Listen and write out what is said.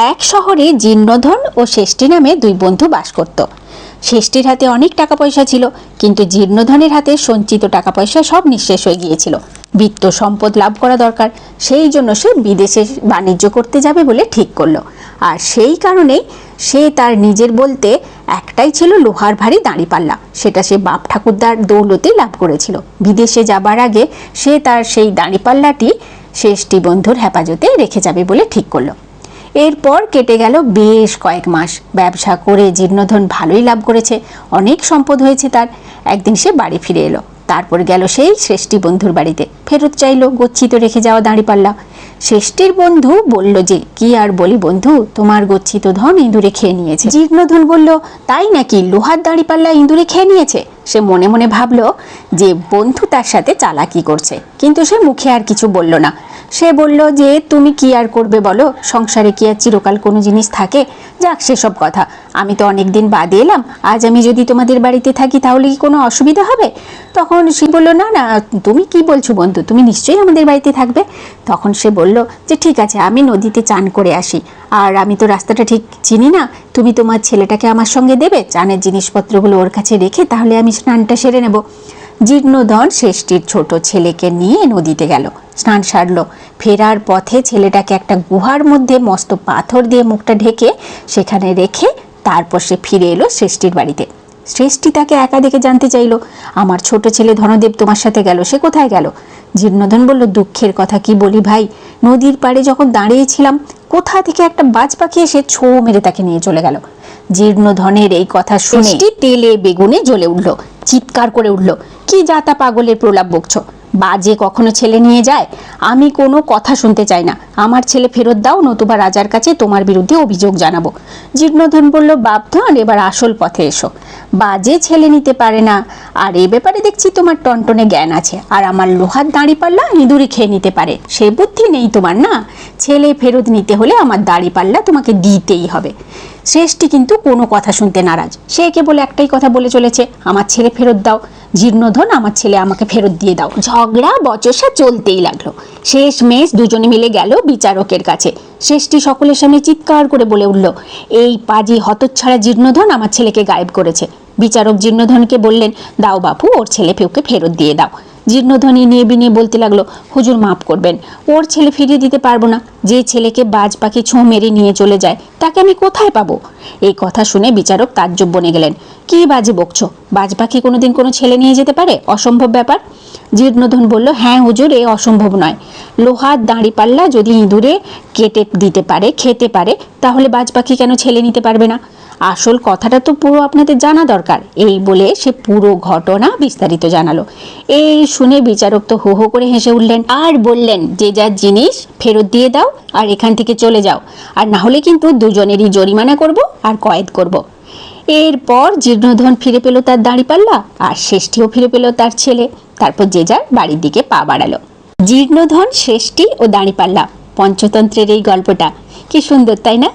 এক শহরে জীর্ণধন ও ষষ্ঠী নামে দুই বন্ধু বাস করত। ষষ্ঠীর হাতে অনেক টাকা পয়সা ছিল, কিন্তু জীর্ণধনের হাতে সঞ্চিত টাকা পয়সা সব নিঃশেষ হয়ে গিয়েছিল। বিত্ত সম্পদ লাভ করা দরকার, সেই জন্য সে বিদেশে বাণিজ্য করতে যাবে বলে ঠিক করলো। আর সেই কারণেই সে তার নিজের বলতে একটাই ছিল লোহার ভারী দাঁড়িপাল্লা, সেটা সে বাপ ঠাকুরদার দৌলতে লাভ করেছিল। বিদেশে যাবার আগে সে তার সেই দাঁড়িপাল্লাটি ষষ্ঠী বন্ধুর হেফাজতে রেখে যাবে বলে ঠিক করলো। এরপর কেটে গেল বেশ কয়েক মাস। ব্যবসা করে জীর্ণধন ভালোই লাভ করেছে, অনেক সম্পদ হয়েছে তার। একদিন সে বাড়ি ফিরে এলো, তারপর গেল সেই ষষ্ঠী বন্ধুর বাড়িতে, ফেরত চাইলো গচ্ছিত রেখে যাওয়া দাঁড়িপাল্লা। ষষ্ঠীর বন্ধু বলল যে, কি আর বলি বন্ধু, তোমার গচ্ছিত ধন ইঁদুরে খেয়ে নিয়েছে। জীর্ণধন বলল, তাই নাকি, লোহার দাঁড়িপাল্লা ইঁদুরে খেয়ে নিয়েছে? সে মনে মনে ভাবলো যে বন্ধু তার সাথে চালাকি করছে, কিন্তু সে মুখে আর কিছু বলল না। সে বলল যে, তুমি কি আর করবে বলো, সংসারে কি আর চিরকাল কোনো জিনিস থাকে? যাক সেসব কথা, আমি তো অনেক দিন বাদে এলাম, আজ আমি যদি তোমাদের বাড়িতে থাকি তাহলে কি কোনো অসুবিধা হবে? তখন সে বলল, না না, তুমি কি বলছো বন্ধু, তুমি নিশ্চয়ই আমাদের বাড়িতে থাকবে। তখন সে বলল যে, ঠিক আছে, আমি নদীতে চান করে আসি, আর আমি তো রাস্তাটা ঠিক চিনি না, তুমি তোমার ছেলেটাকে আমার সঙ্গে দেবে, চানের জিনিসপত্রগুলো ওর কাছে রেখে তাহলে আমি স্নানটা সেরে নেব। জীর্ণধন ষষ্ঠীর ছোট ছেলেকে নিয়ে নদীতে গেল, স্নান সারলো। ফেরার পথে ছেলেটাকে একটা গুহার মধ্যে মস্ত পাথর দিয়ে মুখটা ঢেকে সেখানে রেখে তারপর সে ফিরে এলো ষষ্ঠীর বাড়িতে। ষষ্ঠী তাকে একা দেখে জানতে চাইল, আমার ছোট ছেলে ধনদেব তোমার সাথে গেল, সে কোথায় গেল? জীর্ণধন বলল, দুঃখের কথা কি বলি ভাই, নদীর পাড়ে যখন দাঁড়িয়েছিলাম কোথা থেকে একটা বাজ পাখি এসে ছো মেরে তাকে নিয়ে চলে গেল। জীর্ণধনের এই কথা শুনে তেলে বেগুনে জ্বলে উঠল, চিৎকার করে উঠল, কি জাতা পাগলের প্রলাপ বকছো, বাজে কখনো ছেলে নিয়ে যায়? আমি কোনো কথা শুনতে চাই না, আমার ছেলে ফেরত দাও, নতুবা রাজার কাছে তোমার বিরুদ্ধে অভিযোগ জানাবো। জীর্ণধন বলল, বাপধন, এবার আসল পথে এসো, বাজে ছেলে নিতে পারে না, আর এ ব্যাপারে দেখছি তোমার টনটনে জ্ঞান আছে, আর আমার লোহার দাঁড়িপাল্লা ইঁদুরে খেয়ে নিতে পারে সে বুদ্ধি নেই তোমার না? ছেলে ফেরত নিতে হলে আমার দাঁড়িপাল্লা তোমাকে দিতেই হবে। ষষ্ঠী কিন্তু কোনো কথা শুনতে নারাজ, সে কেবল একটাই কথা বলে চলেছে, আমার ছেলে ফেরত দাও, জীর্ণধন, আমার ছেলে আমাকে ফেরত দিয়ে দাও। ঝগড়া বচসা চলতেই লাগলো। শেষমেশ দুজনে মিলে গেল বিচারকের কাছে। ষষ্ঠী সকলের সামনে চিৎকার করে বলে উঠল, এই পাজি হতচ্ছাড়া জীর্ণধন আমার ছেলেকে গায়েব করেছে। বিচারক জীর্ণধনকে বললেন, দাও বাপু, ওর ছেলে ওকে ফেরত দিয়ে দাও। জীর্ণধন নিয়ে বিনিয়ে বলতে লাগলো, হুজুর মাফ করবেন, ওর ছেলে ফিরিয়ে দিতে পারবো না, যে ছেলেকে বাজ পাখি ছোঁ মেরে নিয়ে চলে যায় তাকে আমি কোথায় পাবো? এই কথা শুনে বিচারক তাজ্জব বনে গেলেন, কি বাজে বকছো, বাজ পাখি কোনোদিন কোনো ছেলে নিয়ে যেতে পারে? অসম্ভব ব্যাপার। জীর্ণধন বলল, হ্যাঁ হুজুর, এ অসম্ভব নয়, লোহার দাঁড়িপাল্লা যদি ইঁদুরে কেটে দিতে পারে, খেতে পারে, তাহলে বাজ পাখি কেন ছেলে নিতে পারবে না? আসল কথাটা তো পুরো আপনাদের জানা দরকার। এই বলে সে পুরো ঘটনা বিস্তারিত জানালো। এই শুনে বিচারক তো হো হো করে হেসে উঠলেন, আর বললেন, যে যার জিনিস ফেরত দিয়ে দাও আর এখান থেকে চলে যাও, আর না হলে কিন্তু দুজনেরই জরিমানা করব আর কয়েদ করব। এরপর জীর্ণধন ফিরে পেল তার দাঁড়িপাল্লা, আর ষষ্ঠীও ফিরে পেল তার ছেলে। তারপর যে যার বাড়ির দিকে পা বাড়ালো। জীর্ণধন, ষষ্ঠী ও দাঁড়িপাল্লা, পঞ্চতন্ত্রের এই গল্পটা কি সুন্দর, তাই না?